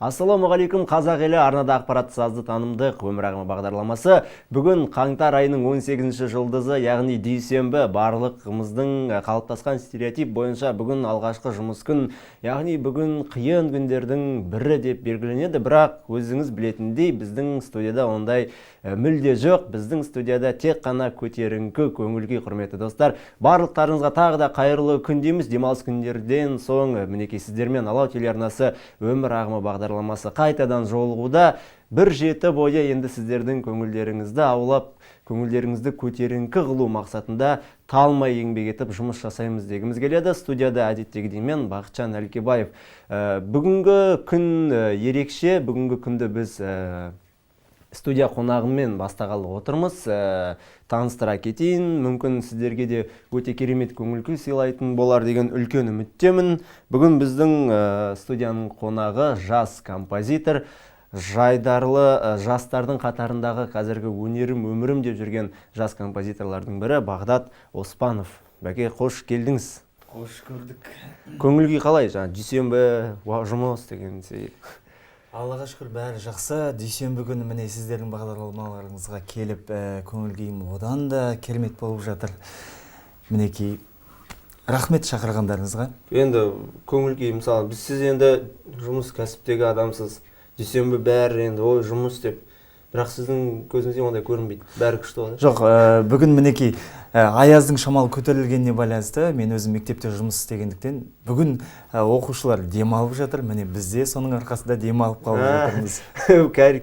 Ассалаумағалейкум, қазақ елі. Арнада ақпарат сазды танымдық өмір ағымы бағдарламасы. Бүгін қаңтар айының 18-ші жұлдызы, яғни дүйсенбі. Барлығымыздың қалыптасқан стереотип бойынша бүгін алғашқы жұмыс күн, яғни бүгін қиын күндердің бірі деп белгіленеді. Бірақ өзіңіз білетіндей, біздің студияда ондай мүлде жоқ. Біздің студияда тек қана көтеріңкі көңіл-күй, құрметті достар. Барлықтарыңызға тағы да қайырлы күн дейміз. Демалыс күндерден соң мінекей сіздермен Алау телеарнасы өмір ағымы бағдарламасы қайтадан жолығуда. Бір жеті бойы енді сіздердің көңілдеріңізді аулап, көңілдеріңізді көтеріңкі қылу мақсатында талмай еңбек етіп жұмыс жасаймыз дегіміз келеді. Студияда әдеттегідей мен Бақытжан Әлкебаев. Бүгінгі күн ерекше. Бүгінгі күнді біз студия қонағымен бастағалы отырмыз. Таныстыра кетейін. Мүмкін сіздерге де өте керемет көңіл-күй сыйлайтын болар деген үлкен үміттемін. Бүгін біздің студияның қонағы жас композитор, жайдарлы жастардың қатарындағы қазіргі өнерім, өмірім деп жүрген жас композиторлардың бірі Бағдат Оспанов. Бәке, қош келдіңіз. Қош көрдік. Көңіл-күй қалай? Дүйсенбі жұмыс деген сей. Аллаға шүкір, бәрі жақсы. Дүйсенбі күні міне сіздердің бағдарламаларыңызға келіп, көңіл-күйім одан да керемет болып жатыр. Мінекей, рахмет шақырғандарыңызға. Енді көңіл-күй, мысалы, біз сіз енді жұмыс кәсіптегі адамсыз. Дүйсенбі бәрі енді ой жұмыс деп. Бірақ сіздің көзіңізде ондай көрінбейді. Бәрі күшті болады. Жоқ, бүгін мінекей аяздың шамалы көтерілгеніне байланысты, мен өзім мектепте жұмыс істегендіктен, бүгін оқушылар демалып жатыр. Міне бізде соның арқасында демалып қалып жатырмыз.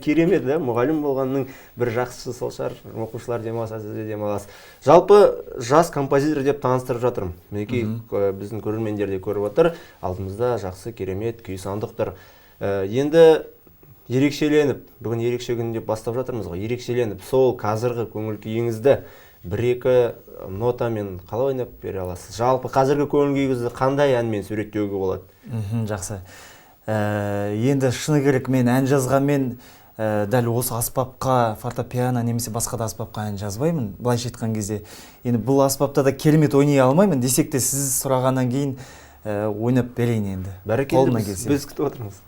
Керемет, мұғалім болғанның бір жақсысы сол шығар. Оқушылар демалса, сіз де демаласыз. Жалпы жас композитор деп таныстырып жатырмын. Мінекей біздің көрермендер де көріп отыр. Алдымызда жақсы керемет күй сандық тұр. Енді ерекшеленіп, бүгін ерекше күн деп бастап жатырмыз ғой. Ерекшеленіп, сол қазіргі көңіл күйіңізді бір-екі нотамен қалай ойнап бере аласыз? Жалпы қазіргі көңіл күйіңізді қандай әнмен суреттеуге болады? Жақсы. Енді шыны керек, мен ән жазғанмен дәл осы аспапқа, фортепиано немесе басқа да аспапқа ән жазбаймын. Былайша айтқан кезде, енді бұл аспапта да керемет ойнай алмаймын. Десек те сіз сұрағаннан кейін ойнап берейін енді. Бәрекелді, біз күтіп отырмыз.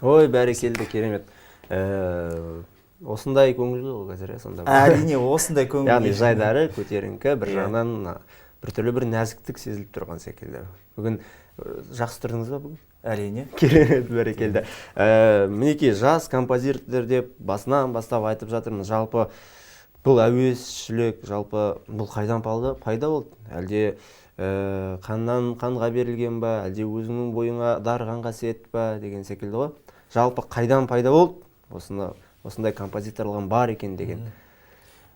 Ой, бәрекелді, керемет. Осындай көңіл ғой қазір, сонда. Әрине, осындай көңіл. Яғни жайдары көтеріңкі, бір жағынан біртүрлі бір нәзіктік сезіліп тұрған секілді. Бүгін жақсы тұрдыңыз ба бүгін? Әрине. Керемет, бәрекелді. Мінекей жас композитор деп басынан бастап айтып жатырмыз. Жалпы бұл әуесшілік, жалпы бұл қайдан пайда болды? Әлде қаннан қанға берілген ба, әлде өзіңнің бойыңа дарыған қасиет па деген секілді ғой. Жалпы қайдан пайда болды? Осындай композиторлығым бар екен деген.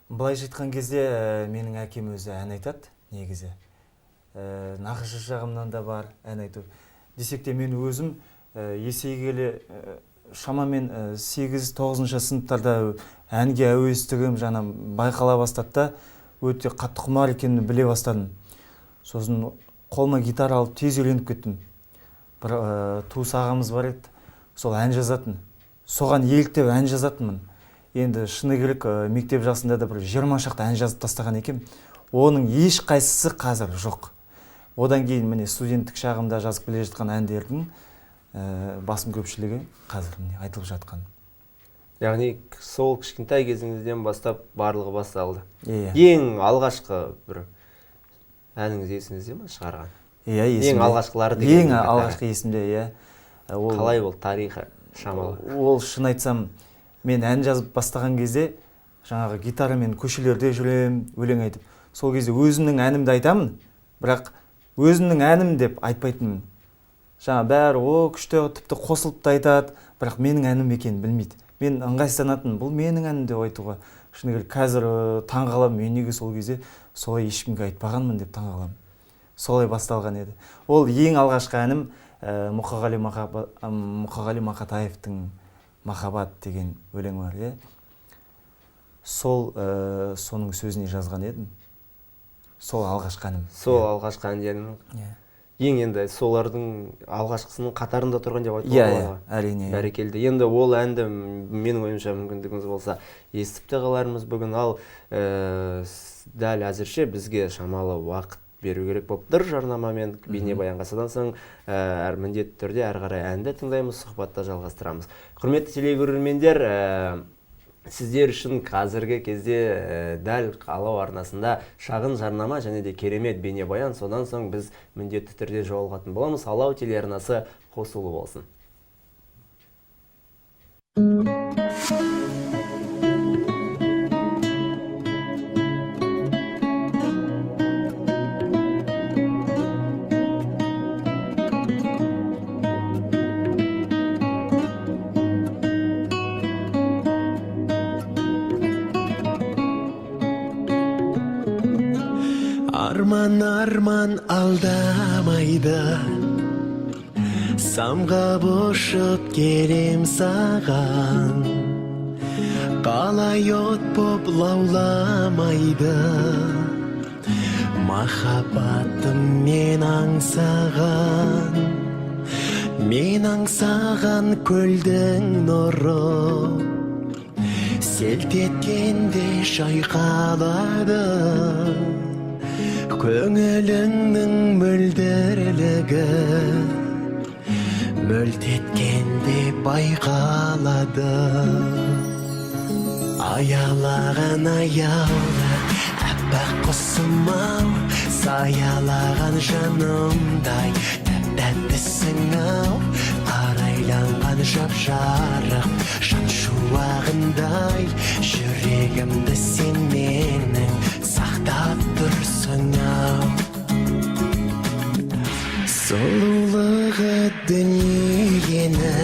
Былайша айтқан кезде менің әкем өзі ән айтады, негізі. Нақышы жағымнан да бар ән айту. Десек те мен өзім есейгелі шамамен 8-9 сыныптарда әнге әуестігім жаңа байқала бастады да, өте қатты құмар екенін біле бастадым. Сосын қолыма гитара алып тез үйреніп кеттім. Бір туыс ағамыз бар еді, сол ән жазатын. Соған еліктеп ән жазатынмын. Енді шыны керек, мектеп жасында да бір 20 шақты ән жазып тастаған екем. Оның еш қайсысы қазір жоқ. Одан кейін міне студенттік шағымда жазып келе жатқан әндердің басым көпшілігі қазір міне айтылып жатқан. Яғни сол кішкентай кезіңізден бастап барлығы басталды. Ең алғашқы бір әніңіз есіңізде ме шығарған? Есімде. Ең алғашқылары деген. Ең алғашқы есімде, Қалай болды тарихы шамалы? Ол шын айтсам, мен ән жазып бастаған кезде жаңағы гитарамен көшелерде жүрем, өлең айтып. Сол кезде өзімнің әнімді айтамын, бірақ өзімнің әнім деп айтпайтынмын. Жаңа бәрі күшті тіпті қосылып та айтады, бірақ менің әнім екенін білмейді. Мен ыңғайсызданатын, бұл менің әнім деп айтуға. шыны керек қазір таңғаламын, мен неге сол кезде солай ешкімге айтпағанмын деп таңғаламын. Солай басталған еді. Ол ең алғашқы әнім Мұқағали Мақатаевтың «Махаббат» деген өлең бар, иә. Соның сөзіне жазған едім. Сол алғашқы әнім. Сол алғашқы әндерің. Ең енді солардың алғашқысының қатарында тұрған деп айтуға болады. Иә, әрине. Бәрекелді. Енді ол әнді менің ойымша мүмкіндігіңіз болса естіп те қалармыз бүгін. Ал дәл әзірше бізге шамалы уақыт беру керек болып тұр жарнамамен бейнебаянға. Содан соң міндетті түрде әрі қарай әнді тыңдаймыз, сұхбатта жалғастырамыз. Құрметті телекөрермендер, сіздер үшін қазіргі кезде дәл Алау арнасында шағын жарнама және де керемет бейнебаян, содан соң біз міндетті түрде жолығатын боламыз. Алау телеарнасы қосулы болсын. Арман алдамайды, самғап ұшып келем саған. Қалай от боп лауламайды, махаббатым мен аңсаған. Мен аңсаған көлдің нұры, селт еткенде шайқалады. Көңіліңнің мөлдірлігі мөлт еткенде байқалады. Аялаған аяулы әппақ құсым-ау, саялаған жанымдай тәп-тәттісің-ау. Арайланған жап-жарық жан шуағындай, жүрегімді сен менің сақтап тұрсың-ау. Сұлулығы дүниені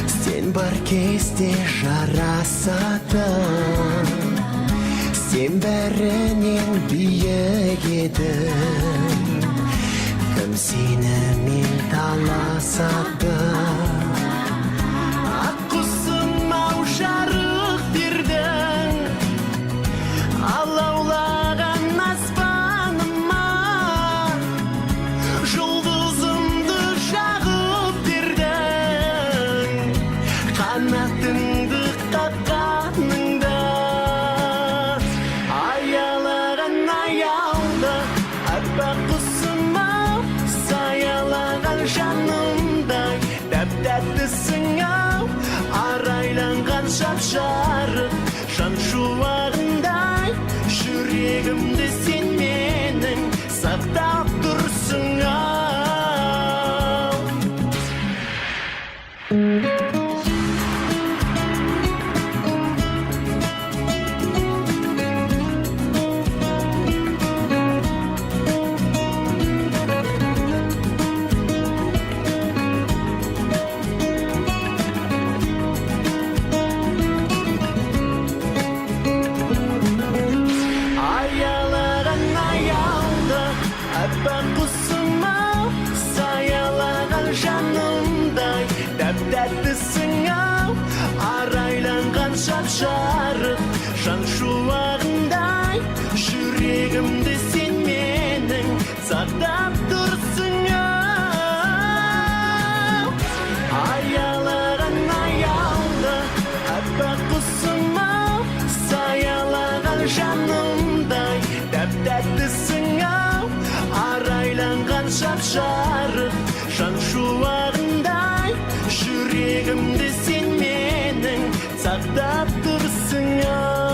сен бар кезде жарасатын. Сен бәрінен биік едің, кім сенімен таласады. Ақ құсым-ау жарық бердің, алаулаған аспаныма. Жұлдызымды жағып бердің, қанатыңды қаққаныңда. Аялаған аяулы әппақ құсым-ау, саялаған жанымдай тәп-тәттісің-ау. Арайланған жап-жарық жан шуағындай, жүрегімді сен менің сақтап тұрсың-ау. Аялаған аяулы әппақ құсым-ау, саялаған жанымдай тәп-тәттісің-ау. Арайланған жап-жарық жан шуағындай, жүрегімді сен менің сақтап тұрсың-ау. Аялаған аяулы әппақ құсым-ау, саялаған жанымдай тәп-тәттісің-ау. Арайланған жап-жарық жан шуағындай, жүрегімді сен менің сақтап тұрсың-ау.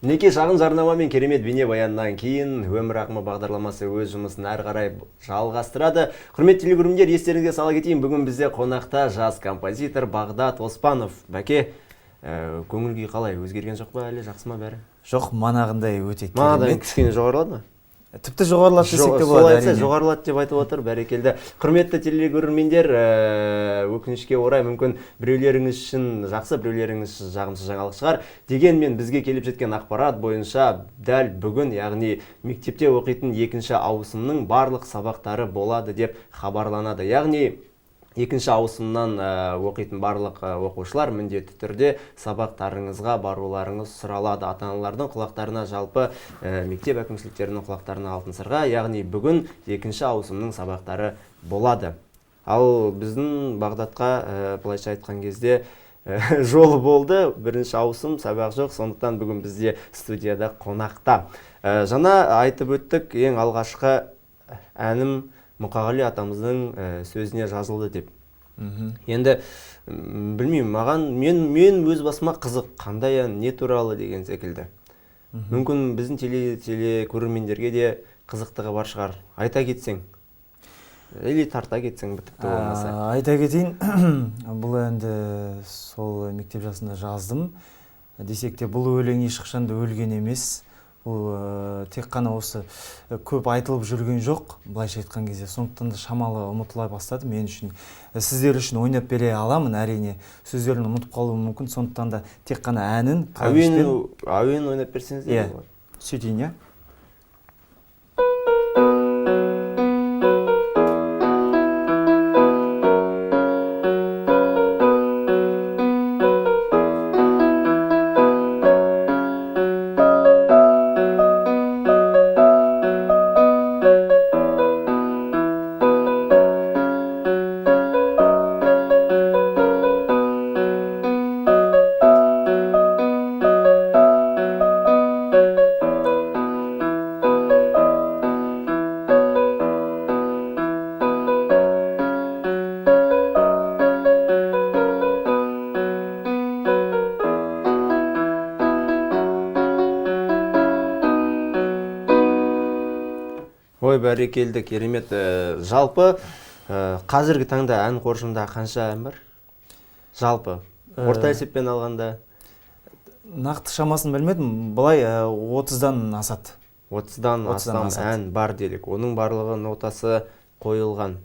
Неке шағын жарнама мен керемет бейнебаяннан кейін өмір ағымы бағдарламасы өз жұмысын әрі қарай жалғастырады. Құрметті телекөрермендер, естеріңізге сала кетейін, бүгін бізде қонақта жас композитор Бағдат Оспанов. Бәке, көңіл күй қалай, өзгерген жоқ па, әлі жақсы ма бәрі? Жоқ, манағындай өте Манадан керемет. кішкене жоғарылады ма? Тіпті жоғарылады десек те Солай болады, айтса, әрине. жоғарылады деп айтып отыр, бәрекелді. Құрметті телекөрермендер, өкінішке орай мүмкін біреулеріңіз үшін жақсы, біреулеріңіз үшін жағымсыз жаңалық шығар. Дегенмен бізге келіп жеткен ақпарат бойынша дәл бүгін, яғни мектепте оқитын екінші ауысымның барлық сабақтары болады деп хабарланады. Яғни екінші ауысымнан оқитын барлық оқушылар міндетті түрде сабақтарыңызға баруларыңыз сұралады. Ата-аналардың құлақтарына, жалпы мектеп әкімшіліктерінің құлақтарына алтын сырға, яғни бүгін екінші ауысымның сабақтары болады. Ал біздің Бағдатқа былайша айтқан кезде жолы болды, бірінші ауысым сабақ жоқ, сондықтан бүгін бізде студияда қонақта. Жаңа айтып өттік, ең алғашқы әнім Мұқағали атамыздың сөзіне жазылды деп. Енді білмеймін, маған мен өз басыма қызық, қандай ән, не туралы деген секілді. Мүмкін біздің телекөрермендерге де қызықтығы бар шығар. Айта кетсең, или тарта кетсең бітіпті болмаса. Айта кетейін, бұл әнді сол мектеп жасында жаздым. Десек те бұл өлең ешқашан да өлген емес. Бұл тек қана осы көп айтылып жүрген жоқ, былайша айтқан кезде. Сондықтан да шамалы ұмытыла бастады мен үшін. Сіздер үшін ойнап бере аламын, әрине. Сөздерін ұмытып қалуы мүмкін, сондықтан да тек қана әнін Әуен ойнап берсеңіз де болады. Сөйтейін, иә. Ой, бәрекелді, керемет. Жалпы қазіргі таңда ән қоржында қанша ән бар? Жалпы орта есеппен алғанда Нақты шамасын білмедім, былай 30-дан асады. 30-дан астам ән бар делік. Оның барлығы нотасы қойылған,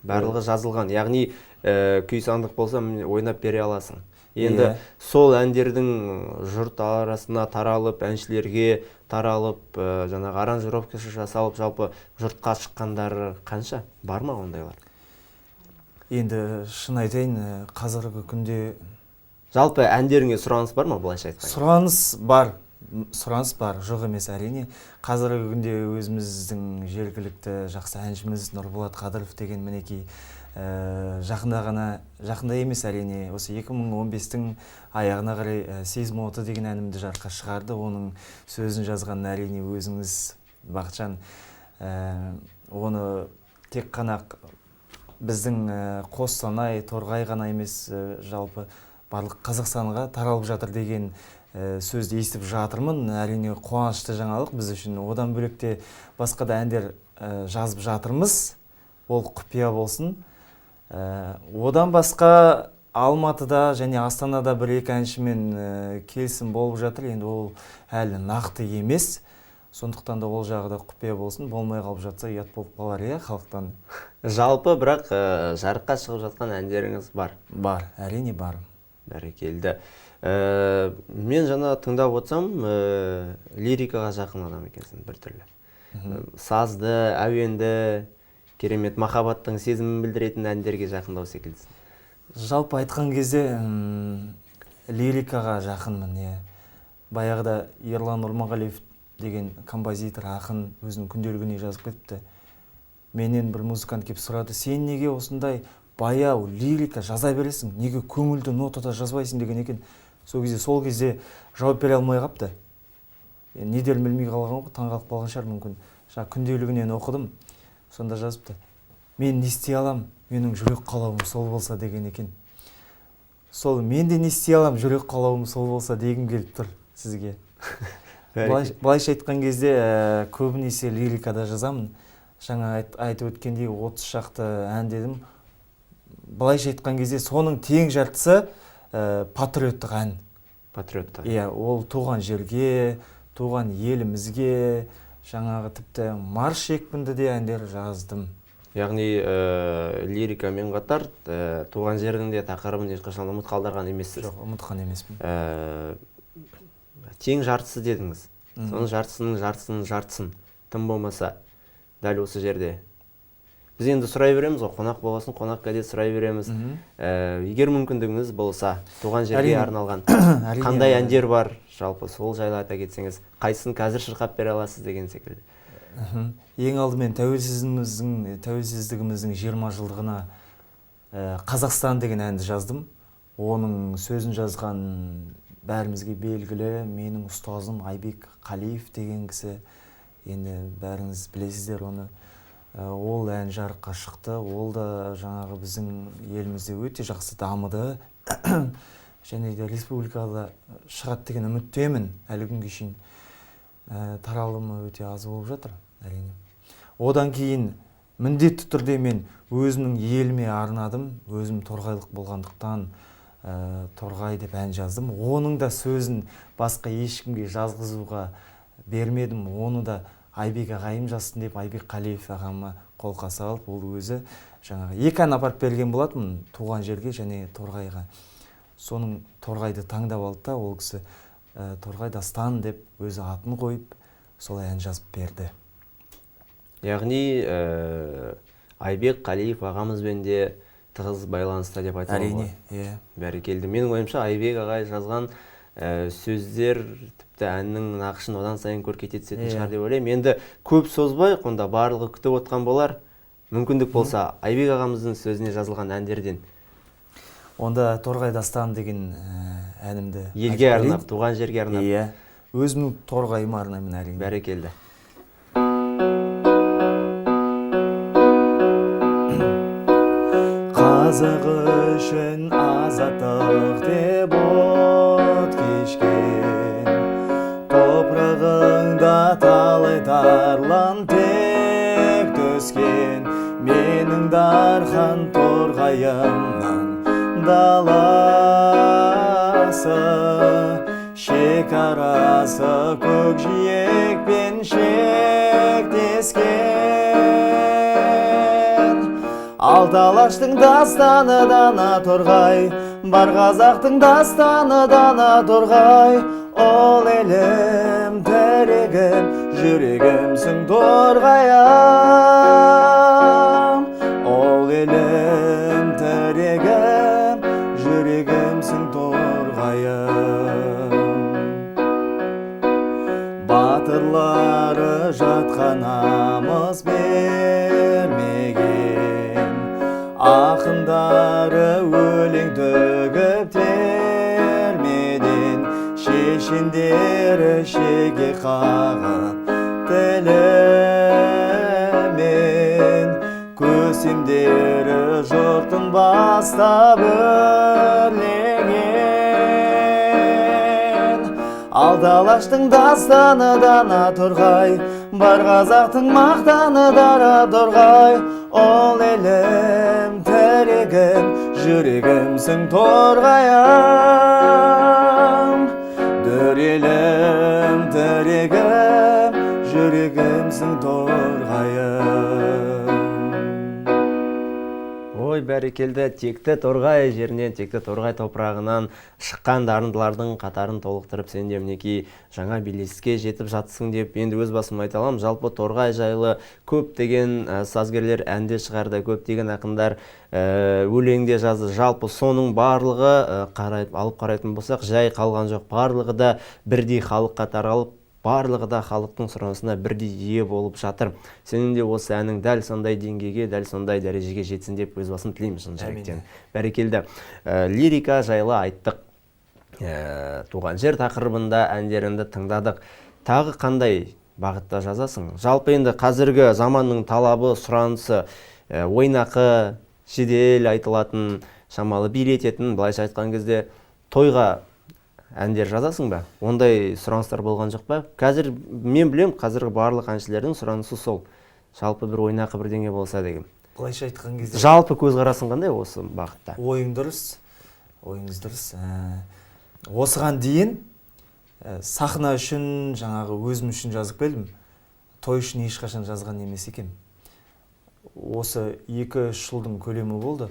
барлығы жазылған. Яғни күй сандық болса ойнап бере аласың. Енді сол әндердің жұрт арасына таралып, әншілерге таралып, жаңағы аранжировкасы жасалып, жалпы жұртқа шыққандары қанша? Бар ма ондайлар? Енді шын айтайын, қазіргі күнде жалпы әндеріңе сұраныс бар ма, былайша айтқанда? Сұраныс бар, жоқ емес әрине. Қазіргі күнде өзіміздің жергілікті жақсы әншіміз Нұрболат Қадыров деген мінекей жақында емес әрине, осы 2015-тің аяғына қарай сезім оты деген әнімді жарыққа шығарды. Оның сөзін жазған әрине өзіңіз, Бақытжан. Оны тек қана біздің Қостанай, Торғай ғана емес, жалпы барлық Қазақстанға таралып жатыр деген сөзді естіп жатырмын. Әрине қуанышты жаңалық біз үшін. Одан бөлекте басқа да әндер жазып жатырмыз. Ол құпия болсын. Одан басқа Алматыда және Астанада бір-екі әншімен келісім болып жатыр. Енді ол әлі нақты емес. Сондықтан да ол жағы да құпия болсын. Болмай қалып жатса ұят болып қалар, халықтан. Жалпы бірақ жарыққа шығып жатқан әндеріңіз бар? Бар, әрине бар. Бәрекелді. Мен жаңа тыңдап отырсам, лирикаға жақын адам екенсің бір түрлі. Сазды, әуенді, керемет махаббаттың сезімін білдіретін әндерге жақындау секілдісің. Жалпы айтқан кезде лирикаға жақынмын. Баяғыда Ерлан Нұрмағалиев деген композитор, ақын өзінің күнделігіне жазып кетіпті. Менен бір музыкант келіп сұрады: сен неге осындай баяу лирика жаза бересің, неге көңілді нотада жазбайсың деген екен. Сол кезде жауап бере алмай қапты. Не дерін білмей қалған ғой, таңғалып қалған шығар мүмкін. Күнделігінен оқыдым, сонда жазыпты: мен не істей алам, менің жүрек қалауым сол болса деген екен. Сол мен де не істей алам, жүрек қалауым сол болса дегім келіп тұр сізге. Былайша айтқан кезде көбінесе лирикада жазамын. Жаңа айтып өткендей 30 шақты ән дедім. Былайша айтқан кезде соның тең жартысы патриоттық ән. Патриоттық. Иә, ол туған жерге, туған елімізге, жаңағы тіпті марш екпінді де әндер жаздым. Яғни лирикамен қатар туған жердің де тақырыбын ешқашан ұмыт қалдырған емессіз. Жоқ, ұмытқан емеспін. Тең жартысы дедіңіз. Соның жартысын тым болмаса дәл осы жерде. Біз енді сұрай береміз ғой, қонақ болғасын, қонақ кәде сұрай береміз. Егер мүмкіндігіңіз болса, туған жерге арналған қандай әндер бар, жалпы сол жайлы айта кетсеңіз, қайсысын қазір шырқап бере аласыз деген секілді. Ең алдымен тәуелсіздігіміздің 20 жылдығына Қазақстан деген әнді жаздым. Оның сөзін жазған бәрімізге белгілі менің ұстазым Айбек Қалиев деген кісі. Енді бәріңіз білесіздер оны. Ол ән жарыққа шықты. Ол да жаңағы біздің елімізде өте жақсы дамыды. Және де республикада шығады деген үміттемін. Әлі күнге шейін таралымы өте аз болып жатыр, әрине. Одан кейін міндетті түрде мен өзімнің еліме арнадым. Өзім торғайлық болғандықтан Торғай деп ән жаздым. Оның да сөзін басқа ешкімге жазғызуға бермедім. Оны да Айбек ағайым жазсын деп Айбек Қалиев ағама қолқа салып, ол өзі жаңағы 2 ән апарып берген болатын туған жерге және Торғайға. Соның Торғайды таңдап алды да, ол кісі Торғай дастан деп өзі атын қойып, солай ән жазып берді. Яғни Айбек Қалиев ағамызбен де тығыз байланыста деп айтуға болады. Әрине, Бәрекелді. Менің ойымша Айбек ағай жазған сөздер тіпті әннің нақышын одан сайын көркейте түсетін шығар деп ойлаймын. Енді көп созбай, онда барлығы күтіп отқан болар. Мүмкіндік болса, Айбек ағамыздың сөзіне жазылған әндерден. Онда Торғай дастан деген әнімді елге арнап, туған жерге арнап. Иә, өзімнің Торғайыма арнаймын, әрине. Бәрекелді. Қазақ үшін азаттық деп от кешкен, топырағыңда талай тарлан тек түскен, менің дархан Торғайымның даласы, шекарасы көкжиекпен шектескен. Алты алаштың дастаны дана Торғай, бар қазақтың дастаны дана Торғай. Ол елім, тірегім, жүрегімсің Торғайым. Ол елім, тірегім, жүрегімсің Торғайым. Батырлары жатқан намыс бермеген, ақындары өлең төгіп термеден, шешендері шеге қағып тілімен, көсемдері жұртын бастап өрлеген. Алты алаштың дастаны дана Торғай, бар қазақтың мақтаны дара Торғай. Ол елім, тірегім, жүрегімсің Торғайым. Дөр елім, тірегім, жүрегімсің Торғайым. Ой, бәрекелді, текті Торғай жерінен, текті Торғай топырағынан шыққан дарындылардың қатарын толықтырып, сен де мінекей жаңа белеске жетіп жатсың деп енді өз басым айта аламын. Жалпы Торғай жайлы көптеген сазгерлер әнде шығарды, көптеген ақындар өлеңде жазды. Жалпы соның барлығы алып қарайтын болсақ, жай қалған жоқ. Барлығы да бірдей халыққа таралып, барлығы да халықтың сұранысына бірдей ие болып жатыр. Сенің де осы әнің дәл сондай деңгейге, дәл сондай дәрежеге жетсін деп өз басым тілеймін шын жүректен. Бәрекелді. Лирика жайлы айттық. Туған жер тақырыбында әндеріңді тыңдадық. Тағы қандай бағытта жазасың? Жалпы енді қазіргі заманның талабы, сұранысы, ойнақы, жедел айтылатын, шамалы билететін, былайша айтқан кезде тойға әндер жазасың ба? Ондай сұраныстар болған жоқ па? Қазір мен білем, қазіргі барлық әншілердің сұранысы сол. Жалпы бір ойнақы бірдеңе болса деген. Былайша айтқан кезде жалпы көзқарасың қандай осы бағытта? ойың дұрыс. ойыңыз дұрыс. Осыған дейін сахна үшін, жаңағы өзім үшін жазып келдім. Той үшін ешқашан жазған емес екен. Осы 2-3 жылдың көлемі болды.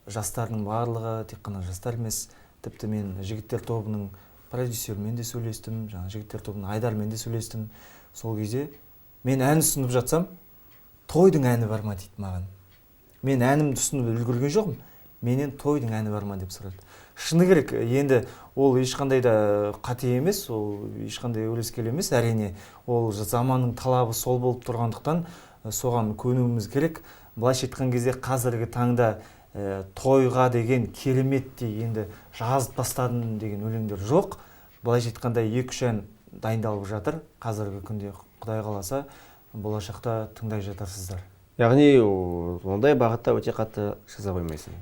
Жастардың барлығы, тек қана жастар емес, тіпті мен жігіттер тобының продюсерімен де сөйлестім, жаңа жігіттер тобының Айдармен де сөйлестім. Сол кезде мен ән ұсынып жатсам, тойдың әні бар ма дейді маған. Мен әнімді ұсынып үлгерген жоқпын. Менен тойдың әні бар ма деп сұрады. Шыны керек, енді ол ешқандай да қате емес, ол ешқандай өрескел емес. Әрине, ол заманның талабы сол болып тұрғандықтан соған көнуіміз керек. Былайша айтқан кезде қазіргі таңда тойға деген кереметтей енді жазып тастадым деген өлеңдер жоқ. Былайша айтқанда 2-3 ән дайындалып жатыр. Қазіргі күнде Құдай қаласа болашақта тыңдай жатарсыздар. Яғни ондай бағытта өте қатты жаза қоймайсың.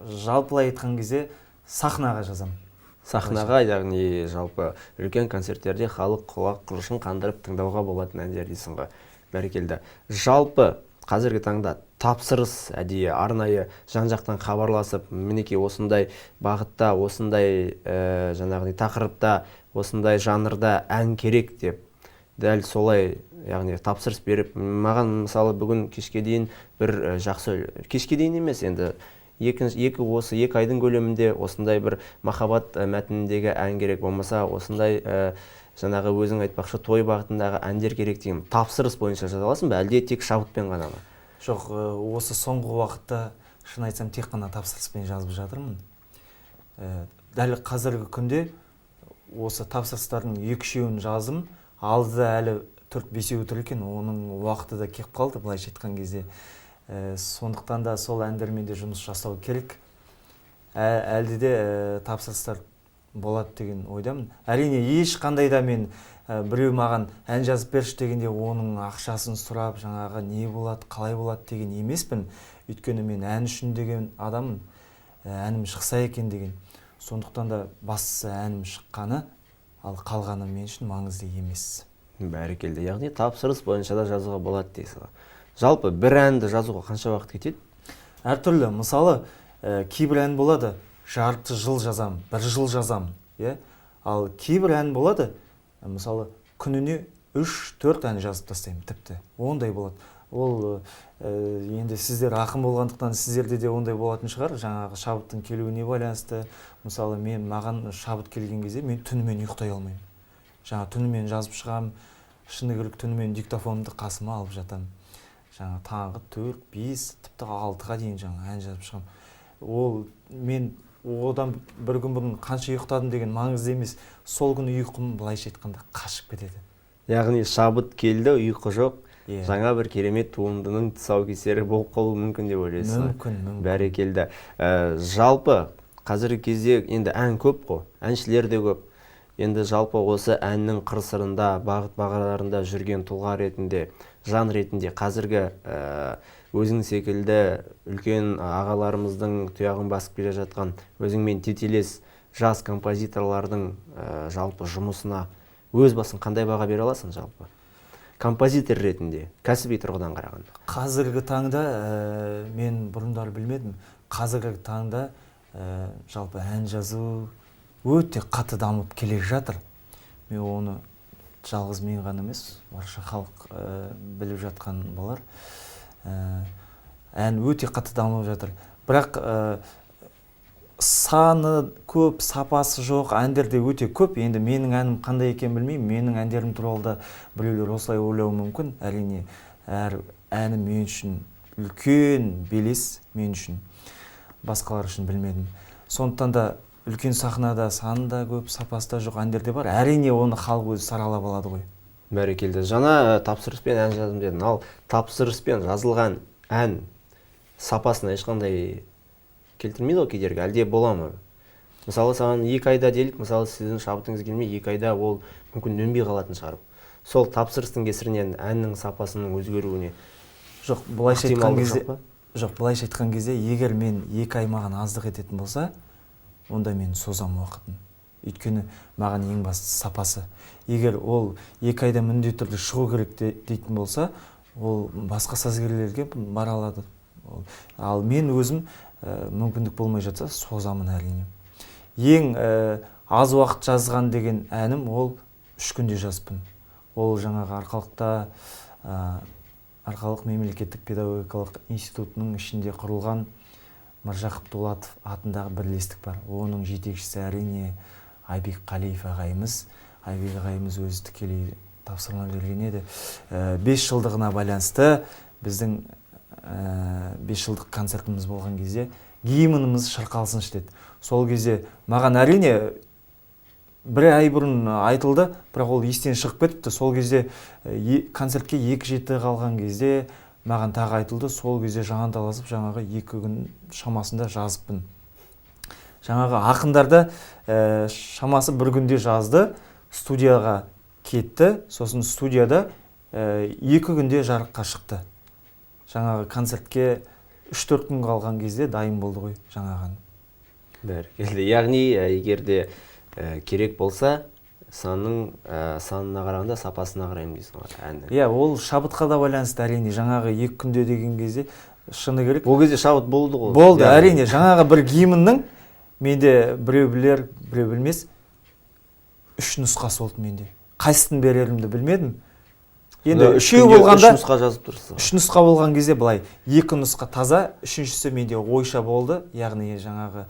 Жалпылай айтқан кезде сахнаға жазам. Сахнаға, яғни жалпы үлкен концерттерде халық құлақ құрышын қандырып тыңдауға болатын әндер дейсің ғой. Бәрекелді. Жалпы қазіргі таңда тапсырыс әдейі арнайы жан-жақтан хабарласып, мінекей осындай бағытта, осындай жаңағы тақырыпта, осындай жанрда ән керек деп, дәл солай, яғни тапсырыс беріп, маған мысалы бүгін кешке дейін бір жақсы, кешке дейін емес, енді осы 2 айдың көлемінде осындай бір махаббат мәтініндегі ән керек, болмаса осындай жаңағы өзің айтпақшы той бағытындағы әндер керек деген тапсырыс бойынша жаза аласың ба, әлде тек шабытпен ғана ма? Жоқ, осы соңғы уақытта шын айтсам тек қана тапсырыспен жазып жатырмын. Дәл қазіргі күнде осы тапсырыстардың 2-3-еуін жаздым, алдыда әлі 4-5-еуі тұр екен, оның уақыты да кеп қалды, былайша айтқан кезде. Сондықтан да сол әндермен де жұмыс жасау керек. Әлде де тапсырыстар болады деген ойдамын. Әрине, ешқандай да мен біреу маған ән жазып берші дегенде оның ақшасын сұрап, жаңағы не болады, қалай болады деген емеспін. Өйткені мен ән үшін деген адаммын, әнім шықса екен деген. Сондықтан да бастысы әнім шыққаны, ал қалғаны мен үшін маңызды емес. Бәрекелді. Яғни тапсырыс бойынша да жазуға болады дейсіз. Жалпы бір әнді жазуға қанша уақыт кетеді? Әртүрлі. Мысалы, кейбір ән болады, жарты жыл жазам, 1 жыл жазам, ал кейбір ән болады, мысалы, күніне 3-4 ән жазып тастаймын, тіпті. Ондай болады. Ол енді сіздер ақын болғандықтан сіздерде де ондай болатын шығар, жаңағы шабыттың келуіне байланысты. Мысалы, маған шабыт келген кезде мен түнімен ұйықтай алмаймын. Жаңа түнімен жазып шығам, шыны керек түнімен диктофонымды қасыма алып жатам. Жаңа таңғы 4-5, тіпті 6-ға дейін жаңа ән жазып шығам. Ол мен одан бір күн бұрын қанша ұйықтадым деген маңызды емес. Сол күні ұйқым былайша айтқанда қашып кетеді. Яғни шабыт келді, ұйқы жоқ. Жаңа бір керемет туындының тұсаукесері болып қалуы мүмкін деп ойлайсыз. Мүмкін. Бәрекелді. Жалпы қазіргі кезде енді ән көп қой, әншілер де көп. Енді жалпы осы әннің қыр-сырында, бағыт-бағдарларында жүрген тұлға ретінде, жан ретінде қазіргі өзің секілді үлкен ағаларымыздың тұяғын басып келе жатқан өзіңмен тетелес жас композиторлардың жалпы жұмысына өз басын қандай баға бере аласың жалпы? Композитор ретінде, кәсіби тұрғыдан қарағанда. Қазіргі таңда мен бұрындары білмедім. Қазіргі таңда жалпы ән жазу өте қатты дамып келе жатыр. Мен оны жалғыз мен ғана емес, барша халық біліп жатқан болар. Ән өте қатты дамып жатыр. Бірақ саны көп, сапасы жоқ, әндер де өте көп. Енді менің әнім қандай екен білмеймін. Менің әндерім туралы да біреулер осылай ойлауы мүмкін. Әрине, әр әнім мен үшін үлкен белес, мен үшін. Басқалар үшін білмедім. Сондықтан да үлкен сахнада саны да көп, сапасы да жоқ әндер де бар. Әрине, оны халық өзі саралап алады ғой. Бәрекелді. Жаңа тапсырыспен ән жаздым дедің. Ал тапсырыспен жазылған ән сапасына ешқандай келтірмейді ол кедергі, әлде бола ма? Мысалы, саған 2 айда делік, мысалы, сіздің шабытыңыз келмей, 2 айда ол мүмкін өнбей қалатын шығар. Сол тапсырыстың кесірінен әннің сапасының өзгеруіне жоқ, былайша айтқан кезде, егер мен 2 ай маған аздық ететін болса, онда мен созам уақытын. Өйткені маған ең басты сапасы. Егер ол 2 айда міндетті түрде шығу керек дейтін болса, ол басқа сазгерлерге бара алады. Ал мен өзім мүмкіндік болмай жатса созамын әрине. Ең аз уақыт жазған деген әнім ол 3 күнде жазыппын. Ол жаңағы Арқалық мемлекеттік педагогикалық институтының ішінде құрылған Міржақып Дулатов атындағы бірлестік бар. Оның жетекшісі әрине Айбек Қалиев ағайымыз. Айбек ағайымыз өзі тікелей тапсырма берген еді. 5 жылдығына байланысты біздің 5 жылдық концертіміз болған кезде гимніміз шырқалсыншы деді. Сол кезде маған әрине бір ай бұрын айтылды, бірақ ол естен шығып кетіпті. Сол кезде концертке 2 жеті қалған кезде маған тағы айтылды. Сол кезде жанталасып жаңағы 2 күн шамасында жазыппын. Жаңағы ақындарды шамасы 1 күнде жазды, студияға кетті. Сосын студияда 2 күнде жарыққа шықты. Жаңағы концертке 3-4 күн қалған кезде дайын болды ғой жаңаған. Бәрекелді. Яғни егерде керек болса, санына қарағанда сапасына қараймын дейсің ғой әннің. Иә, ол шабытқа да байланысты әрине. Жаңағы 2 күнде деген кезде шыны керек. Ол кезде шабыт болды ғой. Болды, әрине. Жаңағы бір гимннің менде біреу білер, біреу білмес 3 нұсқасы болды менде. Қайсысын берерімді білмедім. Енді 3 болғанда 3 нұсқа жазып тұрсыз. 3 нұсқа болған кезде былай 2 нұсқа таза, 3-шісі менде ойша болды. Яғни жаңағы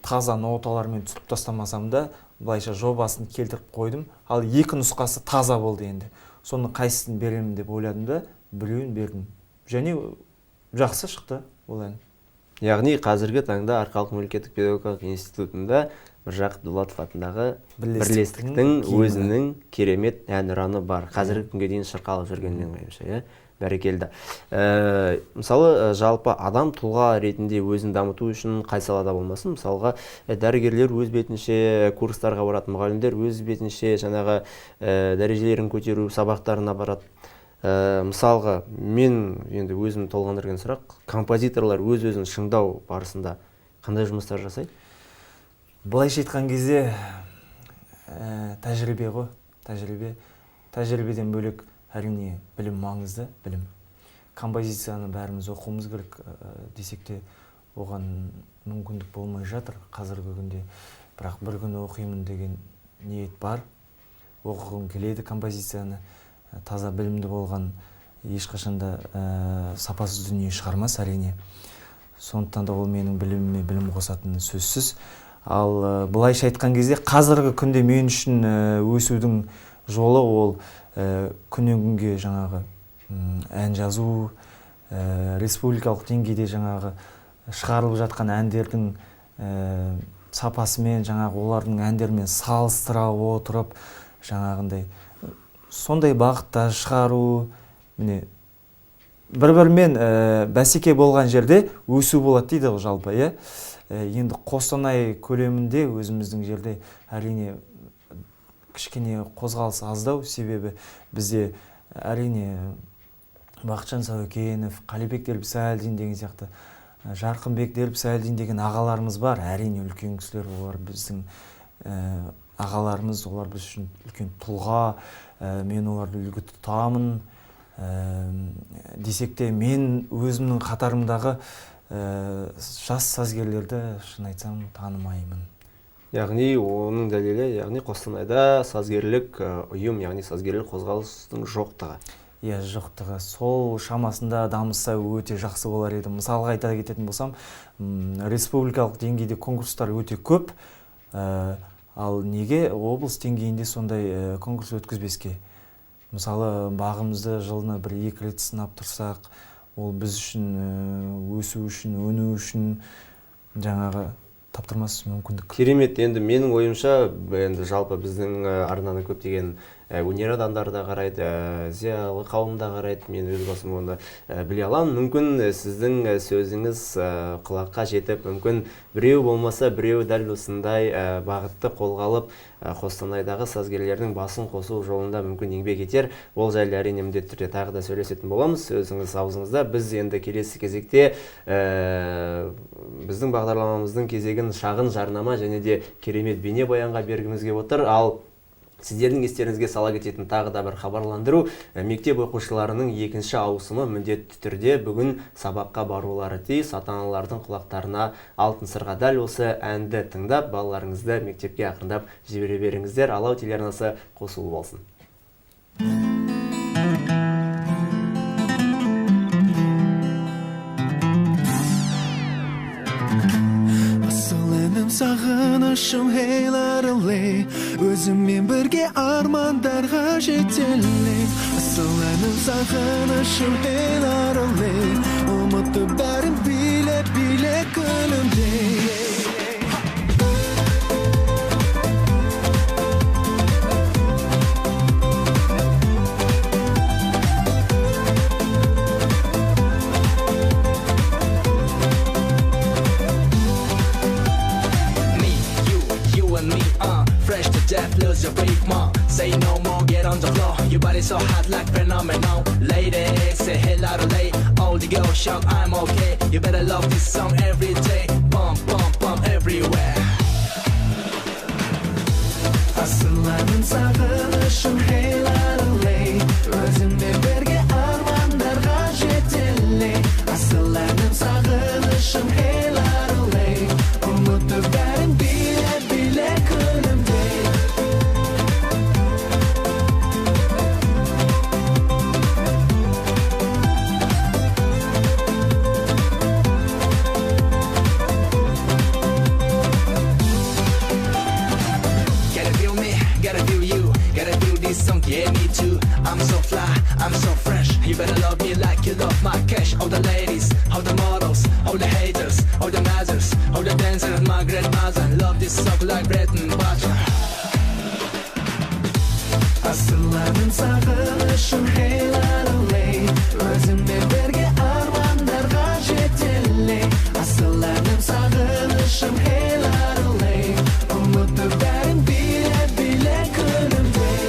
таза ноталармен түсіп тастамасам да былайша жобасын келтіріп қойдым. Ал 2 нұсқасы таза болды енді. Соны қайсысын беремін деп ойладым да, біреуін бердім. Және жақсы шықты ол ән. Яғни қазіргі таңда Арқалық мемлекеттік педагогикалық институтында Міржақып Дулатов атындағы бірлестіктің өзінің керемет әнұраны бар. Қазіргі күнге дейін шырқалып жүрген менің ойымша, бәрекелді. Мысалы, жалпы адам тұлға ретінде өзін дамыту үшін қай салада болмасын, мысалға дәрігерлер өз бетінше курстарға барады, мұғалімдер өз бетінше жаңағы дәрежелерін көтеру сабақтарына барады. Мысалға, мен енді өзім толғандырған сұрақ, композиторлар өз-өзін шыңдау барысында қандай жұмыстар жасайды? Былайша айтқан кезде тәжірибе ғой, тәжірибеден бөлек әрине білім маңызды, білім. Композицияны бәріміз оқуымыз керек десек те оған мүмкіндік болмай жатыр қазіргі күнде. Бірақ бір күн оқимын деген ниет бар. Оқығым келеді композицияны. Таза білімді болған ешқашанда сапасыз дүние шығармас әрине. Сондықтан да ол менің біліміме білім қосатыны сөзсіз. Ал былайша айтқан кезде қазіргі күнде мен үшін өсудің жолы ол күннен күнге жаңағы ән жазу, республикалық деңгейде жаңағы шығарылып жатқан әндердің сапасымен, жаңағы олардың әндерімен салыстыра отырып, жаңағындай сондай бағытта шығару, міне бір-бірімен бәсеке болған жерде өсу болады дейді ғой жалпы, иә. Енді Қостанай көлемінде өзіміздің жерде әрине кішкене қозғалыс аздау, себебі бізде әрине Бақытжан Сәукенов, Қалибек Дербісәлдин деген сияқты, Жарқынбек Дербісәлдин деген ағаларымыз бар. Әрине үлкен кісілер, олар біздің ағаларымыз, олар біз үшін үлкен тұлға, мен оларды үлгі тұтамын. Десек те мен өзімнің қатарымдағы жас сазгерлерді шын айтсам танымаймын. Яғни оның дәлелі, яғни Қостанайда сазгерлік ұйым, яғни сазгерлік қозғалыстың жоқтығы. Иә, жоқтығы. Сол шамасында дамыса өте жақсы болар еді. Мысалға айта кететін болсам, республикалық деңгейде конкурстар өте көп. Ал неге облыс деңгейінде сондай конкурс өткізбеске? Мысалы, бағымызды жылына 1-2 рет сынап тұрсақ, ол біз үшін өсу үшін, өну үшін жаңағы таптырмас мүмкіндік. Керемет. Енді менің ойымша, енді жалпы біздің арнаны көптеген өнер адамдары да қарайды, зиялы қауым да қарайды. Мен өз басым оны біле аламын. Мүмкін сіздің сөзіңіз құлаққа жетіп, мүмкін біреу болмаса біреу дәл осындай бағытты қолға алып, Қостанайдағы сазгерлердің басын қосу жолында мүмкін еңбек етер. Ол жайлы әрине міндетті түрде тағы да сөйлесетін боламыз. Сөзіңіз аузыңызда. Біз енді келесі кезекте біздің бағдарламамыздың кезегін шағын жарнама және де керемет бейне баянға бергіміз келіп отыр. Ал Сіздердің естеріңізге сала кететін тағы да бір хабарландыру, мектеп оқушыларының екінші ауысымы міндетті түрде бүгін сабаққа барулары тиіс. Ата-аналардың құлақтарына алтын сырға дәл осы әнді тыңдап, балаларыңызды мектепке ақырындап жібере беріңіздер. Алау телеарнасы қосулы болсын. Сағынышым хейларылей, өзіммен бірге армандарға жетелей. Асыл әнім сағынышым хейларылей, ұмытты бәрін биле-биле күнімдей. Lose your breath more, say no more, get on the floor. Your body so hot like phenomenal. Lady, say hello to late. All the girls shout I'm okay. You better love this song every day. Bump, bump, bump everywhere. Asılanın sağınışım heylarıley, özümle birge armanlarga жетелей. Asılanın sağınışım heylarıley, umutlu bәрін bile-bile күнімдей. Yeah, me too. I'm so fly, I'm so fresh. You better love me like you love my cash. All the ladies, all the models, all the haters, all the mothers, all the dancers, my grandmother. Love this song like bread and butter. Asılanın sağınışım heylarıley, özümle birge armanlarga жетелей. Asılanın sağınışım heylarıley, umutlu bәрін bile-bile күнімдей.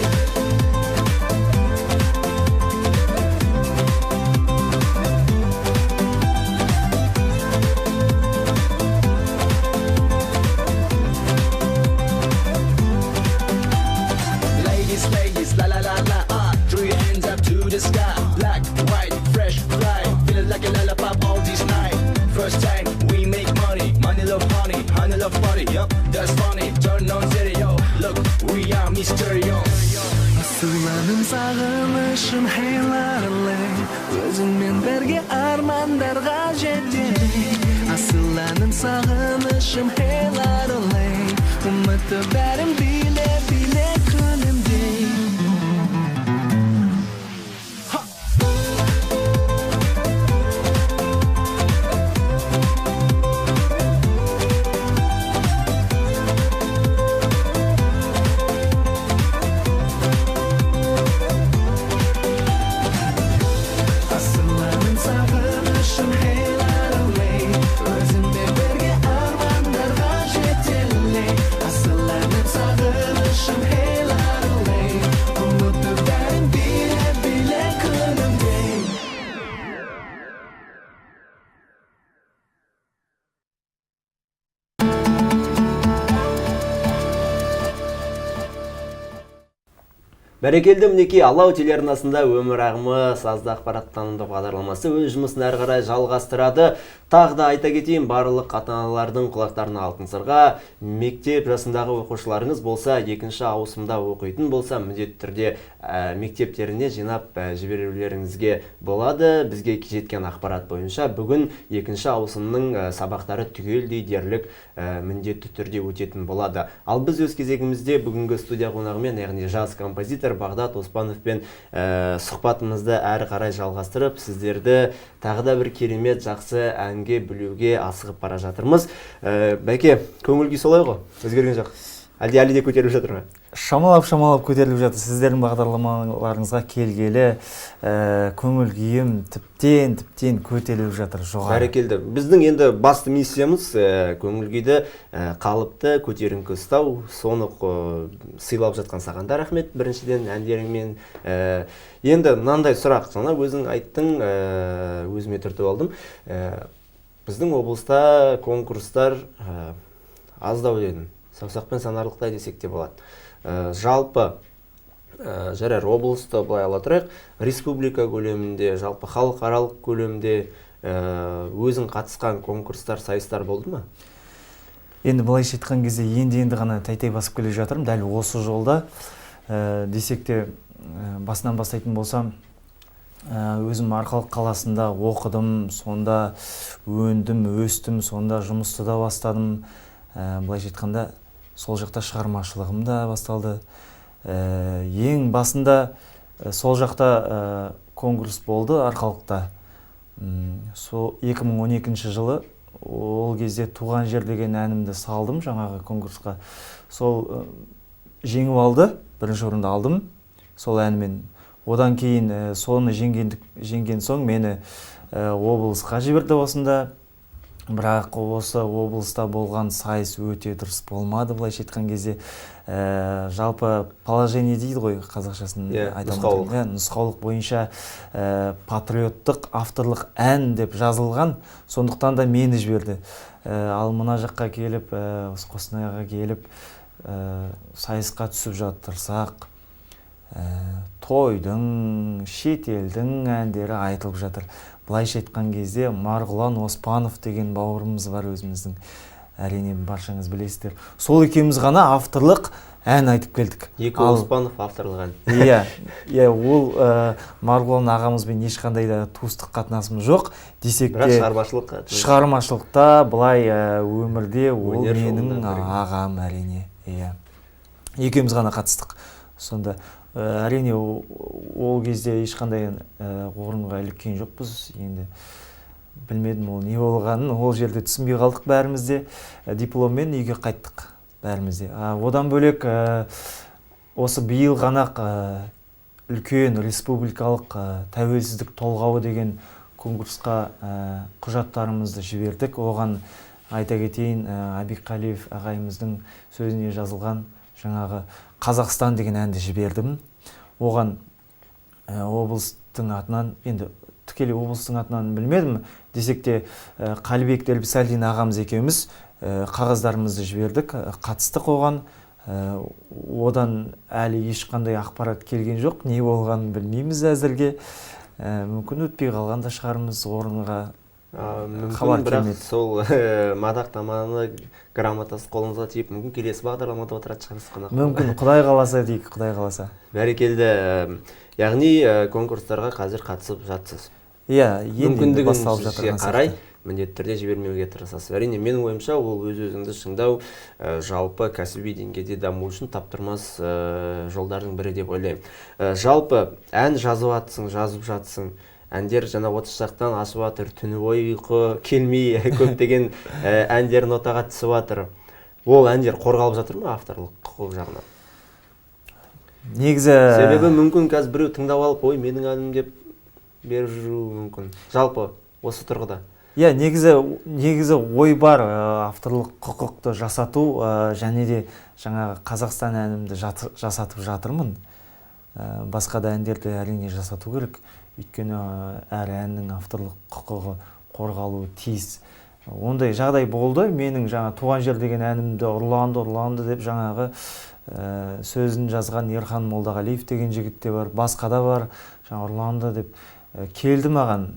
The sky, black, white, fresh, fly, feeling like a lollipop all this night. First time we make money, money love honey, honey love party. Yup, that's funny. Turn on stereo, look, we are Mysterio. Asılanın sağınışım heylarıley, özümмен бірге armanlarga жетелей. Asılanın sağınışım heylarıley, umutlu bәрін bile-bile күнімдей. Бәрекелді, мінекей Алау телеарнасында өмір ағымы сазды ақпарат танымдық бағдарламасы өз жұмысын әрі қарай жалғастырады. Тағы да айта кетейін, барлық ата-аналардың құлақтарына алтын сырға, мектеп жасындағы оқушыларыңыз болса, екінші ауысымда оқитын болса, міндетті түрде мектептеріне жинап жіберулеріңізге болады. Бізге жеткен ақпарат бойынша бүгін екінші ауысымның сабақтары түгелдей дерлік міндетті түрде өтетін болады. Ал біз өз кезегімізде бүгінгі студия қонағымен, яғни жас композитор Бағдат Оспановпен сұхбатымызды әрі қарай жалғастырып, сіздерді тағы да бір керемет жақсы әнге білуге асығып бара жатырмыз. Бәке, көңіл күй солай ғой? Өзгерген жоқ? Әлде де көтеріліп жатыр ма? Шамалап көтеріліп жатыр. Сіздердің бағдарламаларыңызға келгелі көңіл күйім тіптен көтеріліп жатыр. Бәрекелді. Біздің енді басты миссиямыз көңіл күйді қалыпты көтеріңкі ұстау. Соны сыйлап жатқан саған да рахмет біріншіден әндеріңмен. Енді мынандай сұрақ, sana өзің айттың, өзіме түртіп алдым. Біздің облыста конкурстар аздау дедің. саусақпен санарлықтай десек те болады. Жалпы жарар облыста былай ала тұрайық, республика көлемінде, жалпы халықаралық көлемде өзің қатысқан конкурстар, сайыстар болды ма? Енді былайша айтқан кезде енді ғана тәй басып келе жатырмын. Дәл осы жолда десек те басынан бастайтын болсам, өзім Арқалық қаласында оқыдым, сонда өндім, өстім, сонда жұмысты да бастадым. Былайша айтқанда сол жақта шығармашылығым да басталды. Ең басында сол жақта конкурс болды Арқалықта. Сол 2012 жылы ол кезде Туған жер деген әнімді салдым жаңағы конкурсқа. Сол жеңіп алды, бірінші орынды алдым сол әнмен. Одан кейін соны жеңген соң мені облысқа жіберді осында. Бірақ осы облыста болған сайыс өте дұрыс болмады, былайша айтқан кезде. Жалпы положение дейді ғой қазақшасын айтамын. Нұсқаулық бойынша патриоттық авторлық ән деп жазылған, сондықтан да мені жіберді. Ал мына жаққа келіп, Қостанайға келіп, сайысқа түсіп жатырсақ, тойдың, шетелдің әндері айтылып жатыр. Былайша айтқан кезде Марғұлан Оспанов деген бауырымыз бар өзіміздің. Әрине баршаңыз білесіздер. Сол екеуміз ғана авторлық ән айтып келдік. Екі Оспанов авторлық ән. Иә, ол Марғұлан ағамызбен ешқандай да туыстық қатынасымыз жоқ. Десек те шығармашылықта, былай өмірде ол менің ағам әрине. Екеуміз ғана қатыстық. Сонда әрине ол кезде ешқандай орынға іліккен жоқпыз. Енді білмедім ол не болғанын, ол жерде түсінбей қалдық бәрімізде. Дипломмен үйге қайттық бәрімізде. Одан бөлек осы биыл ғана үлкен республикалық тәуелсіздік толғауы деген конкурсқа құжаттарымызды жібердік. Оған айта кетейін, Абиқалиев ағайымыздың сөзіне жазылған жаңағы Қазақстан деген әнді жібердім. Оған облыстың атынан, енді тікелей облыстың атынан білмедім, десек те Қалибек Делбисалдин ағамыз екеуміз қағаздарымызды жібердік, қатыстық оған. Одан әлі ешқандай ақпарат келген жоқ, не болғанын білмейміз әзірге. Мүмкін өтпей қалған да шығармыз орынға. Мүмкін бірақ сол мадақтаманы грамотасы қолыңызға тиіп, мүмкін келесі бағдарламада отыратын шығарсыз. Мүмкін, Құдай қаласа дейік, Құдай қаласа. Бәрекелді. Яғни конкурстарға қазір қатысып жатсыз. Иә, енді басталып жатырған қарай міндетті түрде жібермеуге тырысасыз. Әрине менің ойымша ол өз-өзіңді шыңдау жалпы кәсіби деңгейде даму үшін таптырмас жолдардың бірі деп ойлаймын. Жалпы ән жазып жатсың. Әндер жаңа 30 жақтан асып жатыр, түні бойы ұйқы келмей көптеген әндер нотаға түсіп жатыр. Ол әндер қорғалып жатыр ма авторлық құқық жағынан? Негізі себебі мүмкін қазір біреу тыңдап алып, ой, менің әнім деп беріп жүруі мүмкін. Жалпы осы тұрғыда. Иә, негізі ой бар авторлық құқықты жасату, және де жаңағы Қазақстан әнімді жасатып жатырмын. Басқа да әндерді әрине жасату керек. Өйткені әр әннің авторлық құқығы қорғалуы тиіс. Ондай жағдай болды. Менің жаңа Туған жер деген әнімді ұрланды деп жаңағы сөзін жазған Ерхан Молдағалиев деген жігіт те бар. Басқа да бар. Жаңа ұрланды деп келді маған.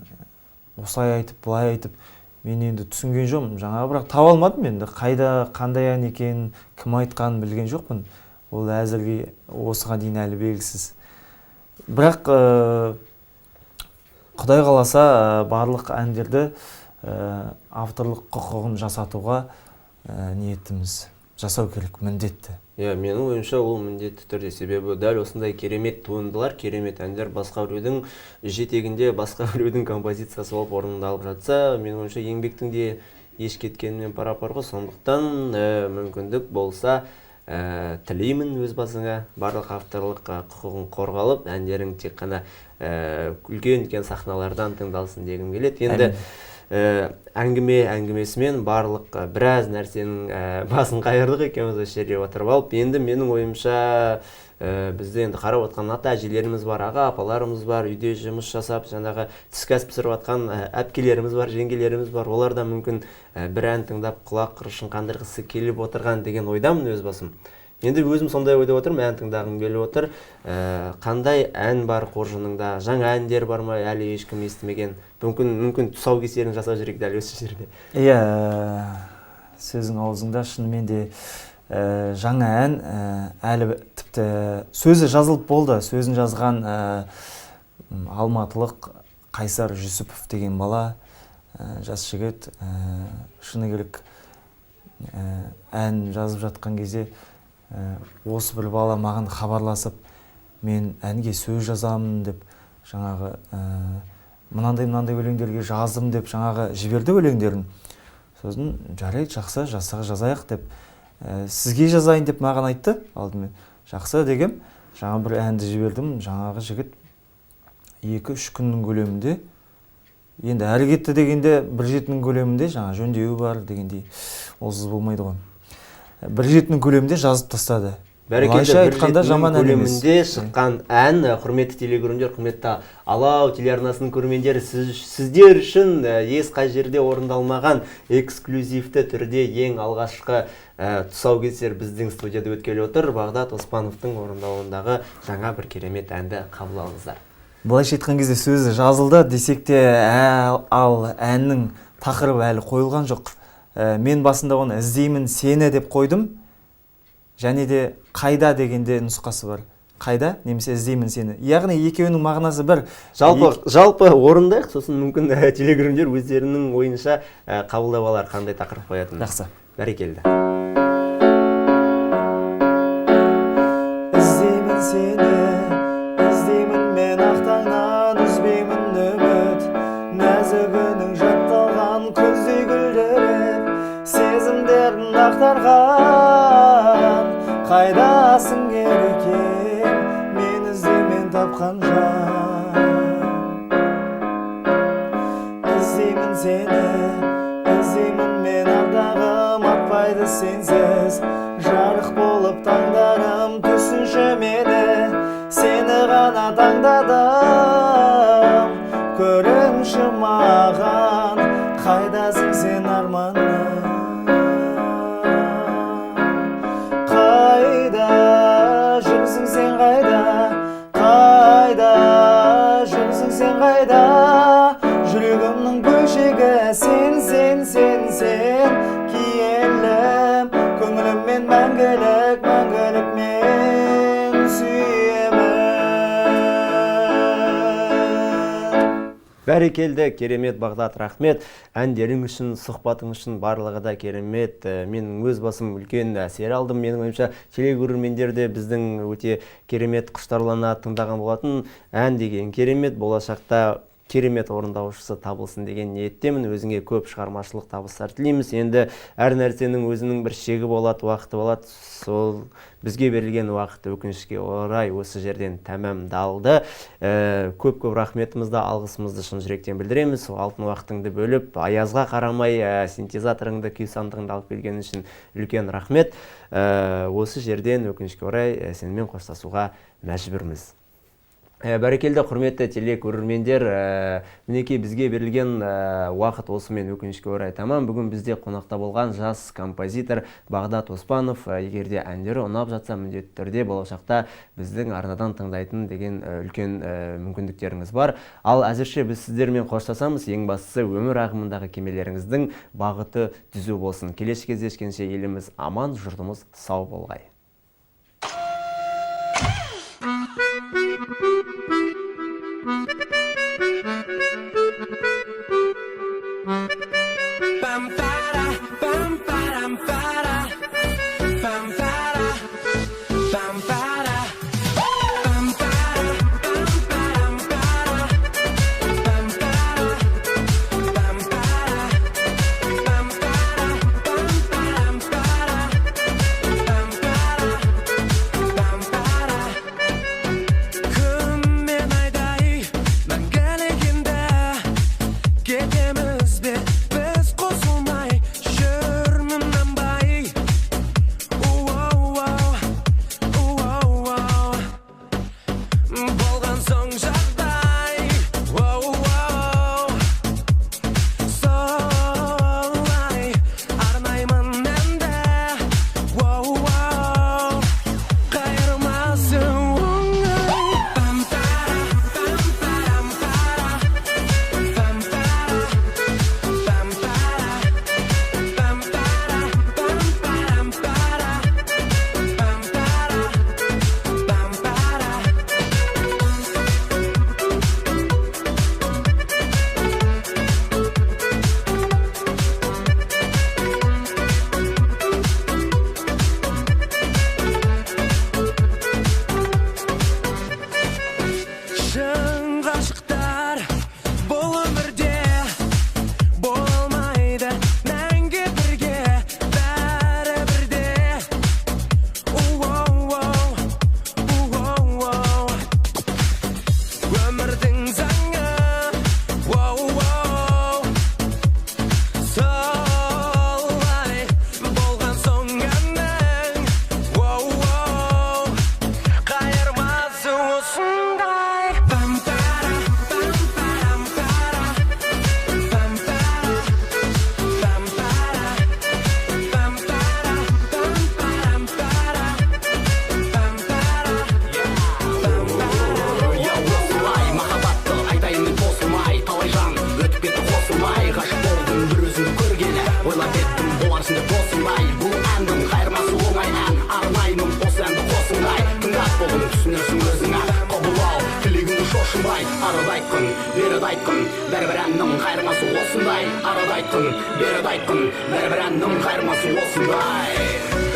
Осылай айтып, былай айтып. Мен енді түсінген жоқпын. Жаңағы бірақ таба алмадым енді. Қайда, қандай ән екенін, кім айтқанын білген жоқпын. Ол әзірге осыған дейін әлі белгісіз. Бірақ Құдай қаласа барлық әндерді авторлық құқығын жасатуға ниетіміз. Жасау керек, міндетті. Менің ойымша ол міндетті түрде, себебі дәл осындай керемет туындылар, керемет әндер басқа біреудің жетегінде, басқа біреудің композициясы болып орындалып жатса, менің ойымша еңбектің де еш кеткенмен пара-пар ғой. Сондықтан мүмкіндік болса тілеймін өз басыңа, барлық авторлық құқығын қорғалып, әндерің тек қана үлкен сахналардан тыңдалсын дегім келеді. Енді әңгімесімен барлық біраз нәрсенің басын қайырдық екеуміз осы жерде отырып алып. Енді менің ойымша бізде енді қарап отқан ата әжелеріміз бар, аға апаларымыз бар, үйде жұмыс жасап, жаңағы түскі ас пісіріп жатқан әпкелеріміз бар, жеңгелеріміз бар. Олар да мүмкін бір ән тыңдап құлақ құрышын қандырғысы келіп отырған деген ойдамын өз басым. Енді өзім сондай ойда отырмын, ән тыңдағым келіп отыр. Қандай ән бар қоржыныңда? Жаңа әндер бар ма? Әлі ешкім естімеген. Мүмкін тұсаукесерін жасап жүрейік дәл осы жерде. Иә, сөзің аузыңда, шынымен де жаңа ән әлі тіпті сөзі жазылып болды. Сөзін жазған алматылық Қайсар Жүсіпов деген бала, жас жігіт, шыны керек ән жазып жатқан кезде осы бір бала маған хабарласып, мен әнге сөз жазамын деп, жаңағы мынандай өлеңдерге жаздым деп жаңағы жіберді өлеңдерін. Сосын жарайды, жақсы, жазайық деп, сізге жазайын деп маған айтты алдымен. Жақсы дегем, жаңа бір әнді жібердім. Жаңағы жігіт 2-3 күннің көлемінде, енді әрі кетті дегенде 1/7 көлемінде, жаңа жөндеуі бар дегендей, олсыз болмайды ғой. 1/7 көлемінде жазып тастады. Бәрекелді, 1/7 көлемінде шыққан ән, құрметті телегөрімдер, құрметті Алау телеарнасының көрермендері, сіздер үшін ес қай жерде орындалмаған эксклюзивті түрде ең алғашқы тұсаукесер біздің студияда өткелі отыр. Бағдат Оспановтың орындауындағы жаңа бір керемет әнді қабыл алыңыздар. Былайша айтқан кезде сөзі жазылды десек те, ал әннің тақырыбы әлі қойылған жоқ. Мен басында оны іздеймін сені деп қойдым. Және де қайда дегенде нұсқасы бар. Қайда, немесе іздеймін сені. Яғни екеуінің мағынасы бір. Жалпы орындайық, сосын мүмкін телегөрімдер өздерінің ойынша қабылдап алар қандай тақырып қоятын. Жақсы. Бәрекелді. Іздеймін сені, іздеймін мен ақтаңнан, үзбеймін үміт, нәзігінің жатталған күздей гүлдеріп, сезімдерін ақтарған. Қайдасың ерекем, мен іздемен тапқан жан. Іздеймін сені, іздеймін мен ардағым, атпайды сенсіз. Жарық болып таңдарым, түсінші мені, сені ғана таңдадым. Көріңші маған, қайдасың сен арманым. Жүрегімнің бөлшегі сен киелім, көңіліммен мәңгілік мен сүйемін. Бәрекелді, керемет Бағдат, рахмет. Әндерің үшін, сұхбатың үшін барлығы да керемет. Менің өз басым үлкен әсер алдым. Менің ойымша телегөрермендер де біздің өте керемет құштарлана тыңдаған болатын. Ән деген керемет, болашақта керемет орындаушысы табылсын деген ниеттемін. Өзіңе көп шығармашылық табыстар тілейміз. Енді әр нәрсенің өзінің бір шегі болады, уақыты болады. Сол бізге берілген уақыт өкінішке орай осы жерден тәмамдалды. Көп рахметімізді, алғысымызды шын жүректен білдіреміз. Алтын уақытыңды бөліп, аязға қарамай синтезаторыңды, күй сандығыңды алып келген үшін үлкен рахмет. Осы жерден өкінішке орай сенімен қоштасуға мәжбүрміз. Бәрекелді, құрметті телекөрермендер, мінекей бізге берілген уақыт осымен өкінішке орай тамам. Бүгін бізде қонақта болған жас композитор Бағдат Оспанов. Егерде әндері ұнап жатса, міндетті түрде болашақта біздің арнадан тыңдайтын деген үлкен мүмкіндіктеріңіз бар. Ал әзірше біз сіздермен қоштасамыз. Ең бастысы өмір ағымындағы кемелеріңіздің бағыты түзу болсын. Келесі кездескенше еліміз аман, жұртымыз сау болғай. арада айтқын бәрібір әннің қайырмасы осындай арада айтқын береді айтқын бәрібір әннің қайырмасы осындай